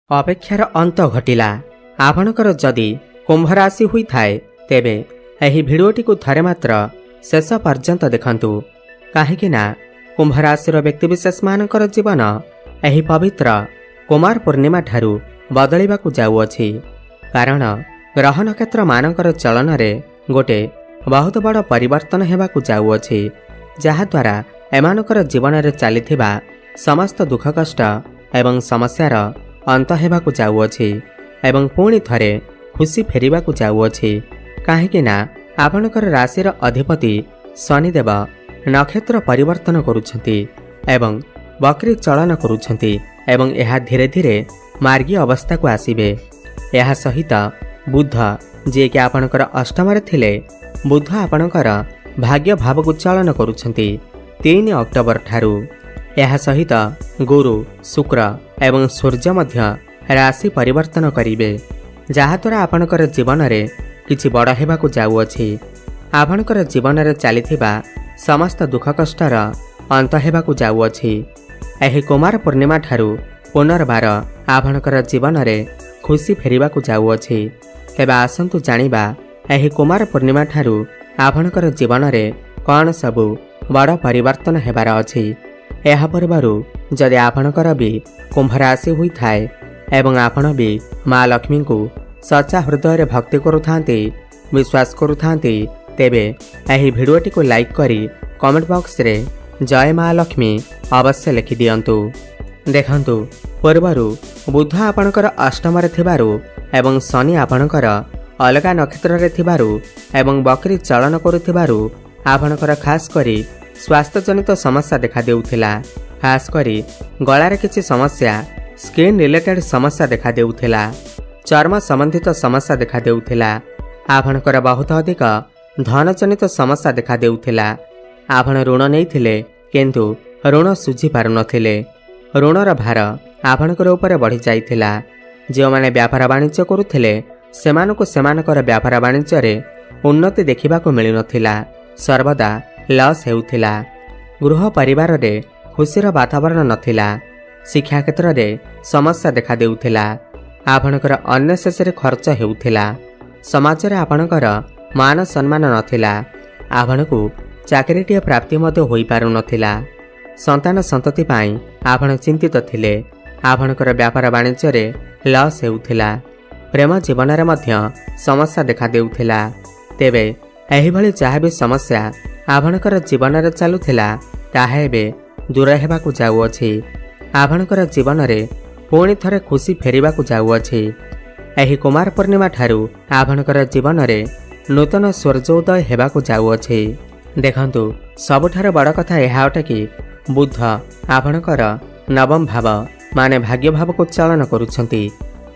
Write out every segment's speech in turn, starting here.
अपेक्षार अंत घटिला। आपणकर जदि कुंभ राशि हुई थाए तेबे एही भिडियोटी को थरे मात्र शेष पर्यंत देखंतु, काहेकि ना कुंभ राशि व्यक्तिविशेष मानकर जीवन एही पवित्र कुमार पूर्णिमा ठारू बदलिबाकु जाउअछि। कारण ग्रह नक्षत्र मानकर चलन रे गोटे बहुत बड़ परिवर्तन हेबाकु जाउअछि, जहा द्वारा एमानकर जीवन रे चलीथिबा समस्त दुख कष्ट एवं समस्यार अंत हेबाकु जाउअछि एवं पुणी थरे खुशी फेरिबाकु जाउअछि। काहेकि ना आपणकर राशिर अधिपति शनिदेव नक्षत्र परिवर्तन करुछंती एवं बकरी चलन करुछंती एवं यह धीरे धीरे मार्गी अवस्था को आसीबे। यह सहित बुध जे कि आपणकर अष्टम रे थिले, बुध आपणकर भाग्य भाव को चलन करुछंती 3 अक्टोबर ठारू। यह सहित गुरु शुक्र एवं सूर्य मध्य राशि परिवर्तन करिवे, जहा द्वारा आपणकर जीवन रे किछि बड़ हेबाकु जाउअछि। आपणकर जीवन रे चलीथिबा समस्त दुख कष्टर अंत हेबाकु जाउअछि। एही कुमार पूर्णिमा ठारू पुनर्बार आपणकर जीवन रे खुशी फेरिबाकु जाउअछि। तेबे आसंतु जानिबा एही कुमार पूर्णिमा ठारू आपणकर जीवन रे कौन सबु बड़ परिवर्तन हेबार अछि। एहा पूर्वरु जदि आपणकर भी कुंभ राशि हुई थाए एवं आपण भी माँ लक्ष्मी को सच्चा हृदय भक्ति करुथांती, विश्वास करुथांती, तेबे एही भिडियोटी को लाइक करी कमेंट बॉक्स रे जय माँ लक्ष्मी अवश्य लिखि दियंतु। देखंतु पूर्वरु बुध आपणकर अष्टम रे थिबारु एवं शनि आपणकर अलगा नक्षत्र रे थिबारु एवं बकरी चलन करुथिबारु आपणकर खास करी स्वास्थ्य जनित समस्या देखा देउथिला। खास करी गळारे किछि समस्या, स्किन रिलेटेड समस्या देखा देउथिला, चर्म संबंधित समस्या देखा देउथिला। आपणकर बहुत अधिक धन जनित समस्या देखा देउथिला। आपण ऋण नैथिले किंतु ऋण सुझी पारु नथिले। ऋणर भार आपणकर ऊपर बढ़ी जाइथिला। जो माने व्यापार वाणिज्य करुथिले सेमानकु सेमानकर व्यापार वाणिज्य रे उन्नति देखिबाकु मिलि नथिला, सर्वदा लॉस हेउथिला। गृह परिवार रे खुशीर वातावरण नथिला। शिक्षा क्षेत्र रे समस्या देखा देउथिला। आपणकर अननेसेसरी खर्च हेउथिला। समाज रे आपणकर मान सम्मान नथिला। आपणकु चाकरीटीय प्राप्ति मध्य होई पारु नथिला। संतान संतति पाई आपण चिंतित थिले। आपणकर व्यापार वाणिज्य रे लॉस हेउथिला। प्रेम जीवन रे मध्य समस्या देखा देउथिला। तेबे एही भली जहा भी समस्या आपणकर जीवन रे चालुथिला ताहा एबे दूर हेबाकु जाउअछि। आपणकर जीवन रे पुणी थरे खुशी फेरिबाकु जाउअछि। एही कुमार पूर्णिमा ठारू आपणकर जीवन रे नूतन सूर्योदय हेबाकु जाउअछि। देखंतु सबुठार बड़ कथा एहा अटे कि बुध आपणकर नवम भाव माने भाग्य भाव को चलन करुछंती।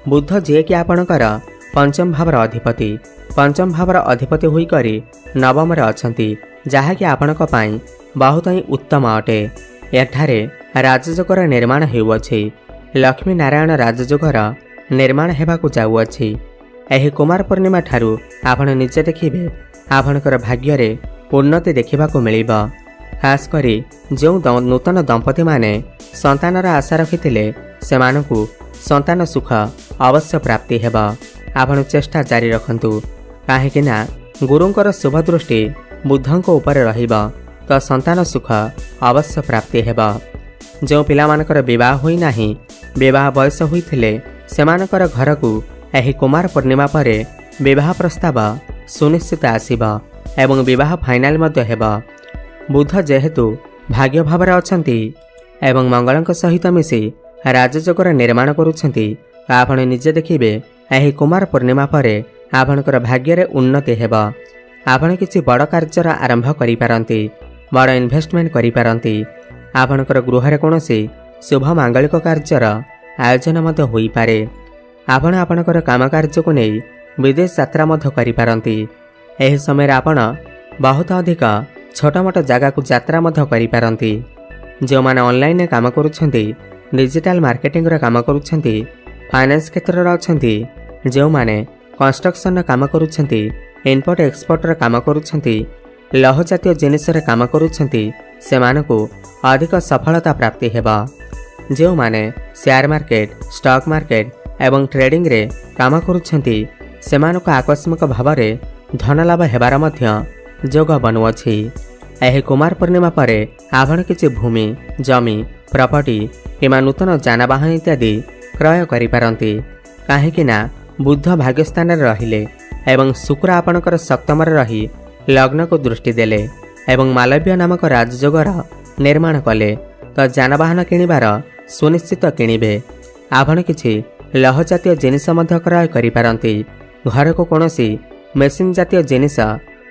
बुध जे कि आपणकर पंचम भावर अधिपति, पंचम भावर अधिपति होई करी नवम रे अछंती, जहा कि आपणक पई बहुत ही उत्तम अटे। एठारे राजयोगर निर्माण हेउअछि। लक्ष्मी नारायण राजयोगर निर्माण हेबाकु जाउअछि। एही कुमार पूर्णिमा ठारू आपण निजे देखिबे आपणकर भाग्य रे उन्नति देखिबाकु मिलिबा। खास करी जो नूतन दंपति माने संतानर आशा रखिथिले सेमानकु संतान सुख अवश्य प्राप्ति हेबा। आपण चेष्टा जारी रखंतु, काहेकि ना गुरुंकर शुभ दृष्टि बुद्धंक ऊपर रहिबा तो संतान सुख अवश्य प्राप्ति हेबा। जो पिला मानकर विवाह होई नाही, विवाह बयस होइथिले सेमानकर घरकु एही कुमार पूर्णिमा परे विवाह प्रस्ताव सुनिश्चित आसीबा एवं विवाह फाइनाल मध्य हेबा। बुध जेहेतु भाग्य भावरे अछंती एवं मंगलंक सहित मिसी राजयोगर निर्माण करुछंती, आपण निजे देखिबे एही कुमार पूर्णिमा परे आपणकर भाग्य रे उन्नति हेबा। आपण किछि बड़ कार्यर आरंभ करि पारंती, बड़ इन्वेस्टमेंट करि पारंती। आपणकर गृह रे कोनोसी शुभ मांगलिक कार्यर आयोजन मध्य होई पारे। आपण आपणकर काम कार्य को नै विदेश यात्रा मध्य करि पारंती। एही समय आपण बहुत अधिक छोट मोट जगह को यात्रा मध्य करि पारंती। जो माने ऑनलाइन रे काम करूछंती, डिजिटल मार्केटिंग रे काम करूछंती, फाइनेंस क्षेत्र रे अछंती, जो माने कंस्ट्रक्शन रे काम करूछंती, इम्पोर्ट एक्सपोर्ट रे काम करूछंती, लौह जातीय जिनिस रे काम करूछंती, सेमानकु अधिक सफलता प्राप्ति हेबा। जो माने शेयर मार्केट, स्टॉक मार्केट एवं ट्रेडिंग रे काम करुछंती सेमानक आकस्मिक भावरे धनलाभ हेबार मध्य जोग बनुअछि। एही कुमार पूर्णिमा परे आपण किछि भूमि जमी प्रॉपर्टी किमा नूतन जानवाहन इत्यादि क्रय करि पारंती। काहेकि ना बुध भाग्यस्थान रहिले एवं शुक्र आपणकर सप्तम रही लग्न को दृष्टि देले एवं मालव्य नामक राजयोगर निर्माण कले तो जानवाहन किणिबार सुनिश्चित किणिबे। आपण किछि लौह जातीय जिनिस मध्य क्रय करि पारंती। घर को कोनोसी मेसिन जातीय जिनिस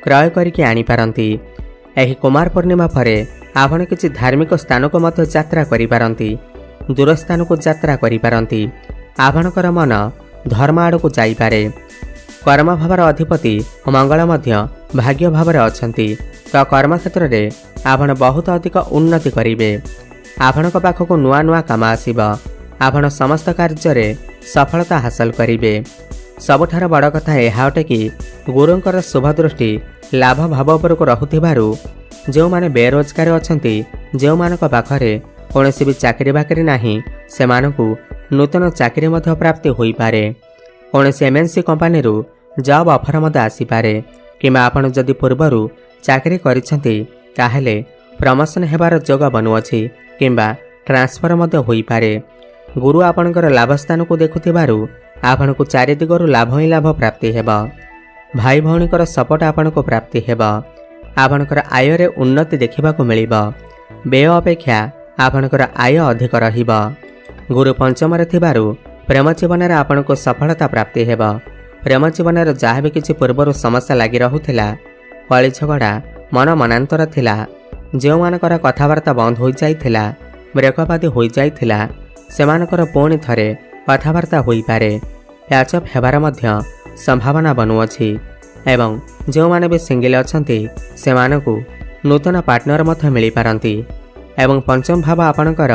क्रय करिकि आनि पारंती। एही कुमार पूर्णिमा परे आपण किछि धार्मिक स्थान को मध्य यात्रा करि पारंती। दूर स्थान को यात्रा करि पारंती। आपणकर मन धर्म आड़ को जाई पारे। कर्म भावर अधिपति मंगल मध्य भाग्य भावर अछंती तो कर्म क्षेत्र रे आपण बहुत अधिक उन्नति करिवे। आपणक पाखक नुआ नुआ काम आसीबा। आपण समस्त कार्य रे सफलता हासिल करिवे। सबठार बड़ कथा एहा अटे कि गुरुंकर शुभ दृष्टि लाभ भाव पर को रहुथिबारु जो माने बेरोजगार अछंती जो मानक पाखरे कोनोसी भी चाकरी बाकरी नाही सेमानकु नूतन चाकरी मध्य प्राप्ति होई पारे। कोनोसी एमएनसी कंपनी रु जॉब ऑफर मध्य आसी पारे किमा आपण जदि पूर्वरु चाकरी करिसंती ताहेले प्रमोशन हेबार जोग बनुअछि किंबा ट्रांसफर मध्य होई पारे। गुरु आपणकर लाभ स्थान को देखुथिबारु आपणकु चारि दिगरु लाभ ही लाभ प्राप्ति हेबा। भाई भौणीकर सपोर्ट आपणको प्राप्ति हेबा। आपणकर आय रे उन्नति देखिबा को मिलिबा। व्यय अपेक्षा आपणकर आय अधिक रहिबा। गुरु पंचम रे थिबारु प्रेम जीवन रे आपणको सफलता प्राप्ति हेबा। प्रेम जीवन रे जहा भी किछि पूर्वरु समस्या लागि रहुथिला कଳି झगड़ा मन मनांतर थिला जो मानकर कथावार्ता बंद हो जाइथिला ब्रेकअप आदि हो जाइथिला सेमानकर पुणी थरे कथावार्ता होई पारे। प्याचअप हेबार मध्य संभावना बनुअछि एवं जो माने भी सिंगल अछंती सेमानकु नूतन पार्टनर मध्य मिली पारंती। एवं पंचम भाव आपणकर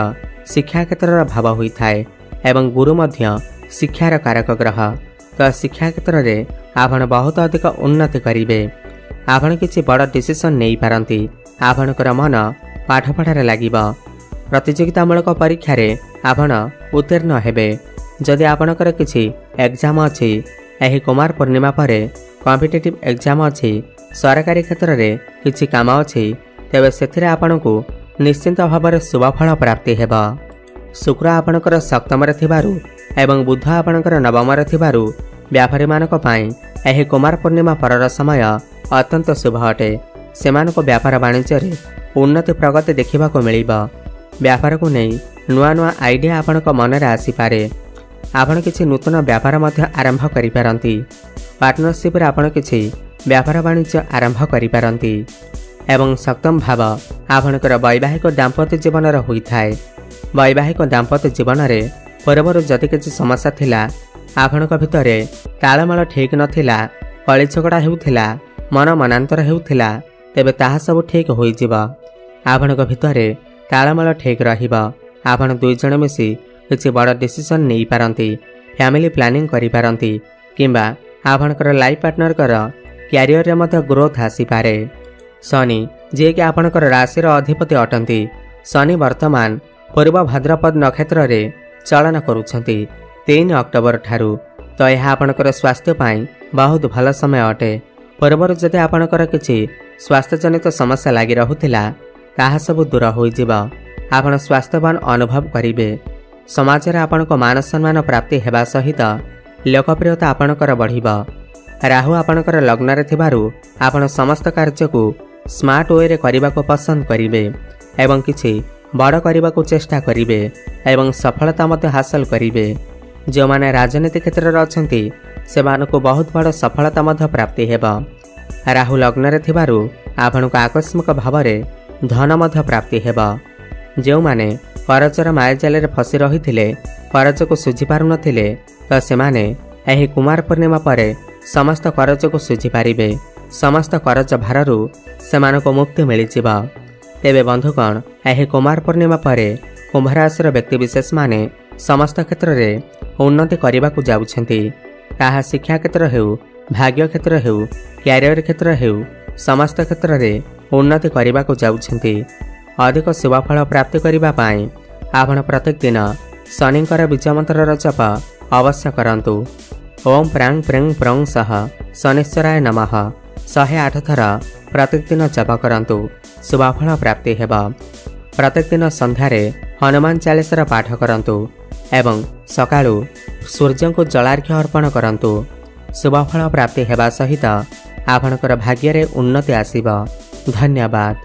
शिक्षा क्षेत्र भाव होई थाए एवं गुरु मध्य शिक्षार कारक ग्रह तो शिक्षा क्षेत्र रे आपण बहुत अधिक उन्नति करिवे। आपण किछि बड़ डिसिजन नै पारंती। आपणकर मन पाठ पढ़ारे लागिबा। प्रतियोगितामूलक परीक्षा रे आपण उत्तीर्ण हेबे। जदि आपणकर किछि एग्जाम अछि एही कुमार पूर्णिमा परे कॉम्पिटिटिव एग्जाम अछि सरकारी क्षेत्र रे किछि काम अछि तेबे सेथिरे आपणकु निश्चिंत भाବରେ शुभफल प्राप्ति हेबा। शुक्र आपणकर सप्तम रे थिबारु एवं बुध आपणकर नवम रे थिबारु व्यापारी मानक पई एही कुमार पूर्णिमा परर समय अत्यंत शुभ अटे। सेमानको व्यापार वाणिज्य रे उन्नति प्रगति देखिबा को मिलिबा। व्यापार को नै नुआ नुआ आइडिया आपणक मन रे आसी पारे। आपण किछि नूतन व्यापार मध्य आरंभ करि पारंती। पार्टनरशिप रे आपण किछि व्यापार वाणिज्य आरंभ करि पारंती। एवं सप्तम भाव आपणकर वैवाहिक दाम्पत्य जीवन रे होई थाए। वैवाहिक दाम्पत्य जीवन रे पूर्वरु जदि किछि समस्या थिला आपणक भितरे तालमेल ठीक नथिला कଳି झगड़ा हेउथिला मन मनांतर हेउथिला तेबे ताहा सब ठीक होई जिबा। आपणक भितरे तालमेल ठीक रहिबा। आपण दुई जण मिसी किछि बड़ डिसिजन नै पारंती। फैमिली प्लानिंग करि पारंती किंबा आपणकर लाइफ पार्टनर कर कैरियर रे मध्य ग्रोथ आसी पारे। शनि जे कि आपणकर राशि रो अधिपति अटंती। शनि वर्तमान पूर्व भाद्रपद नक्षत्र रे चलन करूछंती 3 अक्टोबर ठारू तो यह आपणकर स्वास्थ्य पाई बहुत भल समय अटे। पूर्वर जदि आपणकर किछि स्वास्थ्य जनित समस्या लागि रहुथिला ताहा सब दूर होई जिबा। आपण स्वास्थ्यवान अनुभव करिवे। समाज रे आपणक मान सम्मान प्राप्ति हेबा सहित लोकप्रियता आपणकर बढ़िबा। राहु आपणकर लग्न रे थिबारु आपण समस्त कार्य को स्मार्ट वे रे करिबा को पसंद करिवे एवं किछि बड़ करिबा को चेष्टा करिवे एवं सफलता मते हासिल करिवे। जो माने राजनीति क्षेत्र रे अछंती सेमानको बहुत बड़ सफलता मध्य प्राप्ति हेबा। राहु लग्न रे थिबारु आपणको आकस्मिक भावरे धन मध्य प्राप्ति हेबा। जो माने करजर मायाजाल रे फसी रहिथिले करज को सुझी पारु नथिले तो सेमाने एही कुमार पूर्णिमा परे समस्त करज को सुझी पारिबे। समस्त करज भारु सेमानको मुक्ति मिली जिबा। तेबे बंधुगण एही कुमार पूर्णिमा परे कुंभ राशि व्यक्ति विशेष माने समस्त क्षेत्र रे उन्नति करने को जाउछंती। ताहा शिक्षा क्षेत्र हेउ भाग्य क्षेत्र हेउ कैरियर क्षेत्र हेउ समस्त क्षेत्र रे उन्नति करने को जाउछंती। अधिक शुभफल प्राप्ति करने आपण प्रत्येक दिन शनिंकर बीज मंत्र जप अवश्य करंतु। ओम प्रांग प्रेंग प्रंग सह शनेश्वराय नमः 108 थर प्रत्येक दिन जप करंतु शुभफल प्राप्ति हेब। प्रत्येक दिन संध्यारे हनुमान चालीसार पाठ करंतु एवं सकाळु सूर्य को जलार्घ्य अर्पण करंतु। शुभफल प्राप्ति हेबा सहित आपणकर भाग्य रे उन्नति आसीब। धन्यवाद।